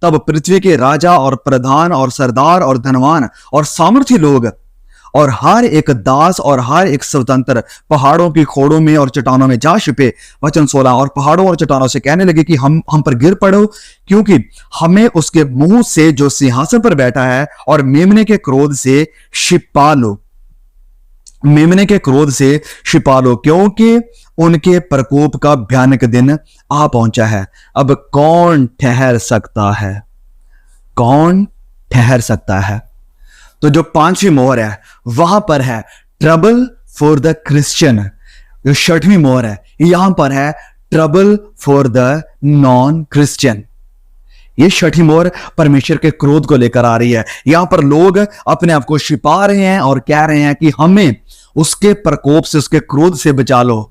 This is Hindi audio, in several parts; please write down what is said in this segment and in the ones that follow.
तब पृथ्वी के राजा और प्रधान और सरदार और धनवान और सामर्थी लोग और हर एक दास और हर एक स्वतंत्र पहाड़ों की खोड़ों में और चट्टानों में जा छिपे। वचन 16, और पहाड़ों और चट्टानों से कहने लगे कि हम पर गिर पड़ो, क्योंकि हमें उसके मुंह से जो सिंहासन पर बैठा है और मेमने के क्रोध से छिपा लो, मेमने के क्रोध से छिपा लो, क्योंकि उनके प्रकोप का भयानक दिन आ पहुंचा है। अब कौन ठहर सकता है? कौन ठहर सकता है? तो जो 5वीं मोहर है वहां पर है ट्रबल फॉर द क्रिश्चियन। जो 6वीं मोहर है यहां पर है trouble for the non Christian. ये 6वीं मोहर परमेश्वर के क्रोध को लेकर आ रही है। यहां पर लोग अपने आप को छिपा रहे हैं और कह रहे हैं कि हमें उसके प्रकोप से, उसके क्रोध से बचा लो।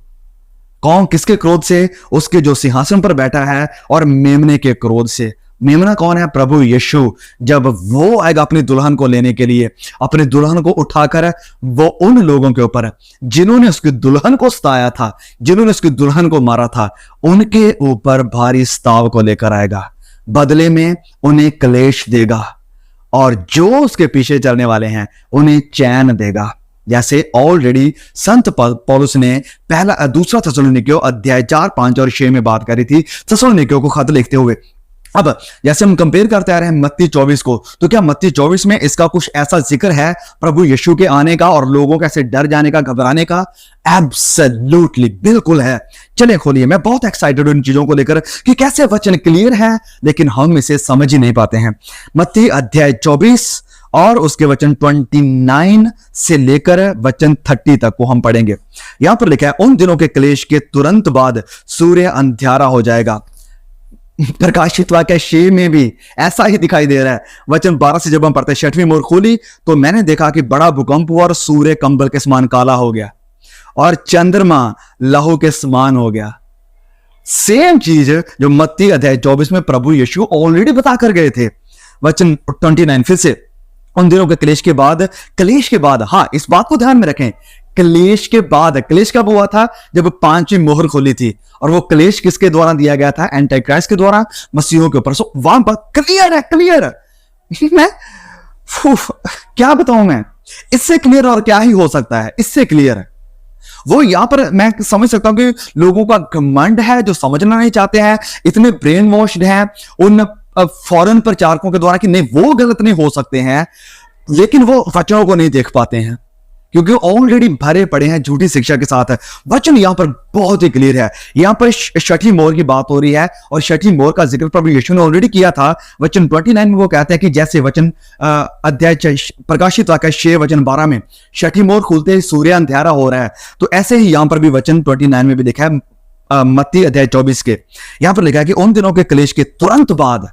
कौन? किसके क्रोध से? उसके जो सिंहासन पर बैठा है और मेमने के क्रोध से। मेमना कौन है? प्रभु यीशु। जब वो आएगा अपनी दुल्हन को लेने के लिए, अपनी दुल्हन को उठाकर वो उन लोगों के ऊपर जिन्होंने उसकी दुल्हन को सताया था, जिन्होंने उसकी दुल्हन को मारा था, उनके ऊपर भारी स्ताव को लेकर आएगा। बदले में उन्हें क्लेश देगा और जो उसके पीछे चलने वाले हैं उन्हें चैन देगा। जैसे ऑलरेडी संत पौलुस ने दूसरा थिस्सलुनीकियों अध्याय 4, 5 और 6 में बात करी थी, थिस्सलुनीकियों को खत लिखते हुए। अब जैसे हम कंपेयर करते आ रहे हैं मत्ती 24 को, तो क्या मत्ती 24 में इसका कुछ ऐसा जिक्र है प्रभु यीशु के आने का और लोगों के ऐसे डर जाने का, घबराने का? एब्सोल्युटली, बिल्कुल है। चलिए खोलिए। मैं बहुत एक्साइटेड हूं इन चीजों को लेकर कि कैसे वचन क्लियर है, लेकिन हम इसे समझ ही नहीं पाते हैं। मत्ती अध्याय 24 और उसके वचन 29 से लेकर वचन 30 तक को हम पढ़ेंगे। यहां पर लिखा है, उन दिनों के क्लेश के तुरंत बाद सूर्य अंधियारा हो जाएगा। प्रकाशित वाक्य 6 में भी ऐसा ही दिखाई दे रहा है। वचन 12 से जब हम पढ़ते 6वीं मोहर खुली तो मैंने देखा कि बड़ा भूकंप हुआ और सूर्य कंबल के समान काला हो गया और चंद्रमा लहू के समान हो गया। सेम चीज जो मत्ती अध्याय 24 में प्रभु यीशु ऑलरेडी बता कर गए थे। वचन 29 फिर से, उन दिनों के क्लेश के बाद, हाँ इस बात को ध्यान में रखें, क्लेश के बाद। क्लेश कब हुआ था? जब 5वीं मोहर खोली थी। और वो क्लेश किसके द्वारा दिया गया था? एंटी क्राइस्ट के द्वारा, मसीहों के ऊपर। सो वहां पर क्लियर है, क्लियर है। मैं क्या बताऊं मैं? इससे क्लियर और क्या ही हो सकता है? इससे क्लियर है वो। यहां पर मैं समझ सकता हूं कि लोगों का घमंड है जो समझना नहीं चाहते हैं, इतने ब्रेन वॉश्ड हैं उन फॉरेन प्रचारकों के द्वारा कि नहीं वो गलत नहीं हो सकते हैं, लेकिन वो वचनों को नहीं देख पाते हैं क्योंकि ऑलरेडी भरे पड़े हैं झूठी शिक्षा के साथ। वचन यहां पर बहुत ही क्लियर है। यहां पर 6वीं मोहर की बात हो रही है और 6वीं मोहर का जिक्र प्रभु यीशु ने ऑलरेडी किया था। वचन 29 में वो कहते हैं कि जैसे वचन अध्याय प्रकाशित वाक्य 6 वचन 12 में 6वीं मोहर खुलते ही सूर्य अंधियारा हो रहा है, तो ऐसे ही यहां पर भी वचन 29 में भी लिखा है मत्ती अध्याय 24 के। यहां पर लिखा है कि उन दिनों के क्लेश के तुरंत बाद,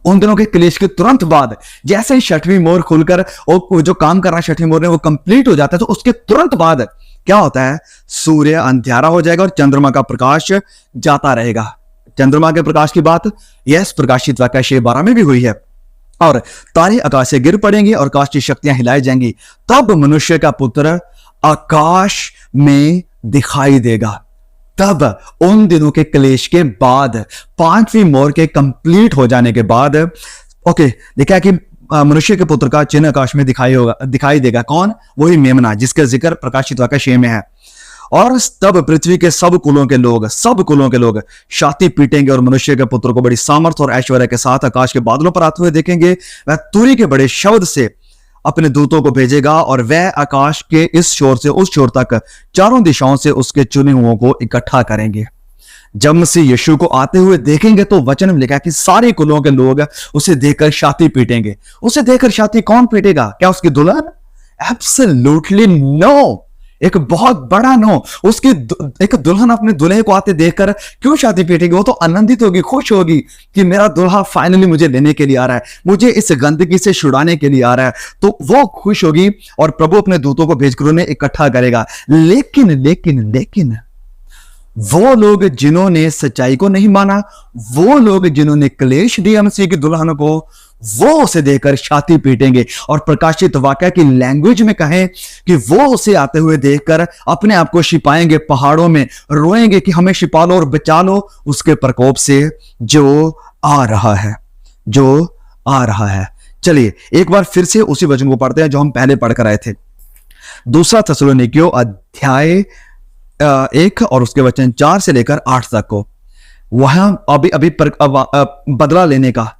उन दिनों के क्लेश के तुरंत बाद, जैसे ही 6वीं मोहर खुलकर और जो काम कर रहा है 6वीं मोहर ने वो कंप्लीट हो जाता है, तो उसके तुरंत बाद क्या होता है? सूर्य अंधियारा हो जाएगा और चंद्रमा का प्रकाश जाता रहेगा। चंद्रमा के प्रकाश की बात यस प्रकाशित वाक्य 6:12 में भी हुई है। और तारे आकाश से गिर पड़ेंगे और आकाश की शक्तियां हिलाई जाएंगी, तब मनुष्य का पुत्र आकाश में दिखाई देगा। तब उन दिनों के क्लेश के बाद, 5वीं मोहर के कंप्लीट हो जाने के बाद, ओके देखा है कि मनुष्य के पुत्र का चिन्ह आकाश में दिखाई देगा। कौन? वही मेमना जिसका जिक्र प्रकाशित वाक्य 6 में है। और तब पृथ्वी के सब कुलों के लोग छाती पीटेंगे और मनुष्य के पुत्र को बड़ी सामर्थ और ऐश्वर्य के साथ आकाश के बादलों पर आते हुए देखेंगे। वह तुरी के बड़े शब्द से अपने दूतों को भेजेगा और वह आकाश के इस छोर से उस छोर तक चारों दिशाओं से उसके चुने हुओं को इकट्ठा करेंगे। जब मसीह यीशु को आते हुए देखेंगे तो वचन में लिखा है कि सारे कुलों के लोग उसे देखकर छाती पीटेंगे। उसे देखकर छाती कौन पीटेगा? क्या उसकी दुल्हन? Absolutely no. एक बहुत बड़ा नो। उसकी एक दुल्हन अपने दूल्हे को आते देखकर क्यों छाती पीटेगी? वो तो आनंदित होगी, खुश होगी कि मेरा दूल्हा फाइनली मुझे लेने के लिए आ रहा है, मुझे इस गंदगी से छुड़ाने के लिए आ रहा है। तो वो खुश होगी और प्रभु अपने दूतों को भेजकर उन्हें इकट्ठा करेगा। लेकिन लेकिन लेकिन वो लोग जिन्होंने सच्चाई को नहीं माना, वो लोग जिन्होंने क्लेश दिया मसीह की दुल्हन को, वो उसे देखकर छाती पीटेंगे। और प्रकाशित वाक्य की लैंग्वेज में कहें कि वो उसे आते हुए देखकर अपने आप को छिपाएंगे, पहाड़ों में रोएंगे कि हमें छिपा लो और बचा लो उसके प्रकोप से जो आ रहा है। जो आ रहा है। चलिए एक बार फिर से उसी वचन को पढ़ते हैं जो हम पहले पढ़ कर आए थे। दूसरा थिस्सलुनीकियों अध्याय 1 और उसके वचन 4 से लेकर 8 तक को, वहां अभी बदला लेने का,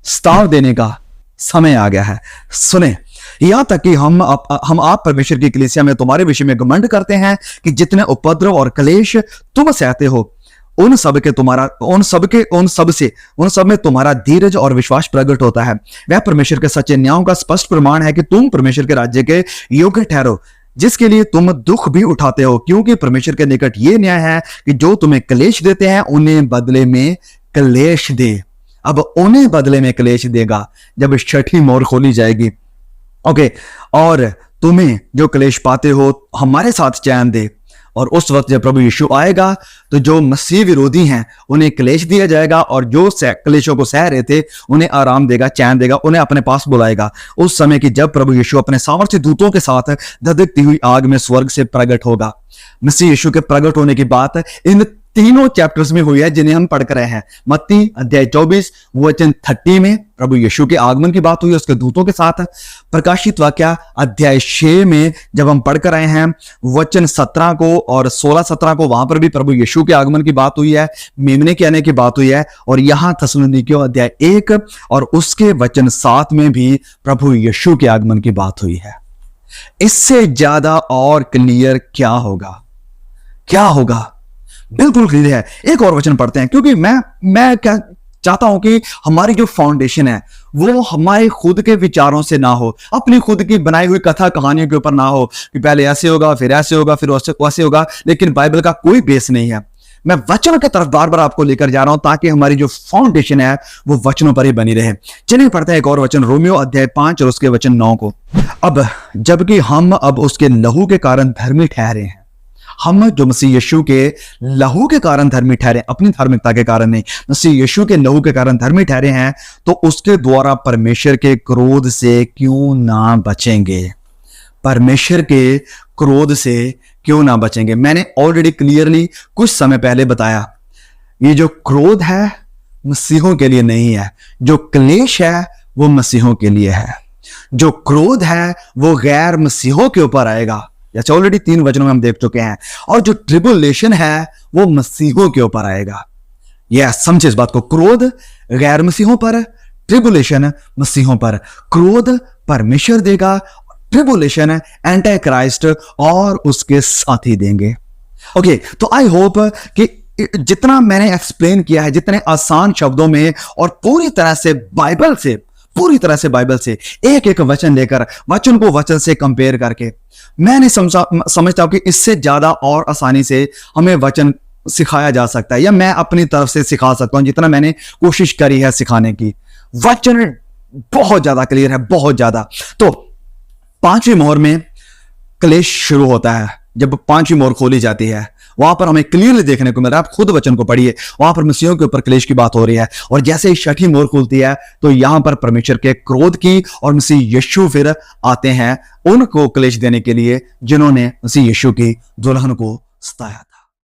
स्ताव देने का समय आ गया है। सुने, यहां तक कि हम आप परमेश्वर की कलीसिया में तुम्हारे विषय में घमंड करते हैं कि जितने उपद्रव और क्लेश तुम सहते हो, उन सब में तुम्हारा धीरज और विश्वास प्रकट होता है। वह परमेश्वर के सच्चे न्यायों का स्पष्ट प्रमाण है कि तुम परमेश्वर के राज्य के योग्य ठहरो, जिसके लिए तुम दुख भी उठाते हो, क्योंकि परमेश्वर के निकट यह न्याय है कि जो तुम्हें क्लेश देते हैं उन्हें बदले में क्लेश दे। अब उन्हें बदले में क्लेश देगा जब छठी मोहर खोली जाएगी। ओके, और तुम्हें जो क्लेश पाते हो हमारे साथ चैन दे। और उस वक्त जब प्रभु यीशु आएगा तो जो मसीह विरोधी हैं उन्हें क्लेश दिया जाएगा, और जो क्लेशों को सह रहे थे उन्हें आराम देगा, चैन देगा, उन्हें अपने पास बुलाएगा। उस समय की जब प्रभु यीशु अपने सामर्थ्य दूतों के साथ धधकती हुई आग में स्वर्ग से प्रकट होगा। मसीह यीशु के प्रकट होने की बात इन तीनों चैप्टर्स में हुई है जिन्हें हम पढ़ कर रहे हैं। मत्ती अध्याय 24 वचन 30 में प्रभु यीशु के आगमन की बात हुई है उसके दूतों के साथ। प्रकाशित वाक्य अध्याय 6 में जब हम पढ़ कर आए हैं वचन 17 को और 16-17 को, वहां पर भी प्रभु यीशु के आगमन की बात हुई है, मेमने के आने की बात हुई है। और यहां थिस्सलुनीकियों अध्याय 1 और उसके वचन 7 में भी प्रभु यीशु के आगमन की बात हुई है। इससे ज्यादा और क्लियर क्या होगा? क्या होगा? बिल्कुल क्लियर है। एक और वचन पढ़ते हैं, क्योंकि मैं क्या चाहता हूं कि हमारी जो फाउंडेशन है वो हमारे खुद के विचारों से ना हो, अपनी खुद की बनाई हुई कथा कहानियों के ऊपर ना हो कि पहले ऐसे होगा, फिर ऐसे होगा, फिर वैसे होगा, लेकिन बाइबल का कोई बेस नहीं है। मैं वचन की तरफ बार बार आपको लेकर जा रहा हूं ताकि हमारी जो फाउंडेशन है वो वचनों पर ही बनी रहे। चलिए पढ़ते हैं एक और वचन, रोमियो अध्याय 5 और उसके वचन 9 को। अब जबकि हम अब उसके लहू के कारण धर्मी ठहरे हैं, हम जो मसीह यीशु के लहू के कारण धर्मी ठहरे, अपनी धार्मिकता के कारण नहीं, मसीह यीशु के लहू के कारण धर्मी ठहरे हैं, तो उसके द्वारा परमेश्वर के क्रोध से क्यों ना बचेंगे? परमेश्वर के क्रोध से क्यों ना बचेंगे? मैंने ऑलरेडी क्लियरली कुछ समय पहले बताया, ये जो क्रोध है मसीहों के लिए नहीं है, जो क्लेश है वो मसीहों के लिए है, जो क्रोध है वो गैर मसीहों के ऊपर आएगा, जैसे ऑलरेडी 3 वचनों में हम देख चुके हैं। और जो ट्रिबुलेशन है वो मसीहों के ऊपर आएगा। यस, समझे इस बात को। क्रोध गैर मसीहों पर, ट्रिबुलेशन मसीहों पर। क्रोध परमेश्वर देगा, ट्रिबुलेशन एंटी क्राइस्ट और उसके साथी देंगे। ओके, तो आई होप कि जितना मैंने एक्सप्लेन किया है, जितने आसान शब्दों में और पूरी तरह से बाइबल से एक एक वचन लेकर, वचन को वचन से कंपेयर करके, मैं नहीं समझता हूं कि इससे ज्यादा और आसानी से हमें वचन सिखाया जा सकता है, या मैं अपनी तरफ से सिखा सकता हूं जितना मैंने कोशिश करी है सिखाने की। वचन बहुत ज्यादा क्लियर है, बहुत ज्यादा। तो 5वीं मोहर में क्लेश शुरू होता है। जब 5वीं मोहर खोली जाती है वहां पर हमें क्लियरली देखने को मिल रहा है, आप खुद वचन को पढ़िए, वहां पर मसीहों के ऊपर क्लेश की बात हो रही है। और जैसे ही 6ठी मोहर खुलती है तो यहां पर परमेश्वर के क्रोध की, और मसीह यीशु फिर आते हैं उनको क्लेश देने के लिए जिन्होंने मसीह यीशु की दुल्हन को सताया था।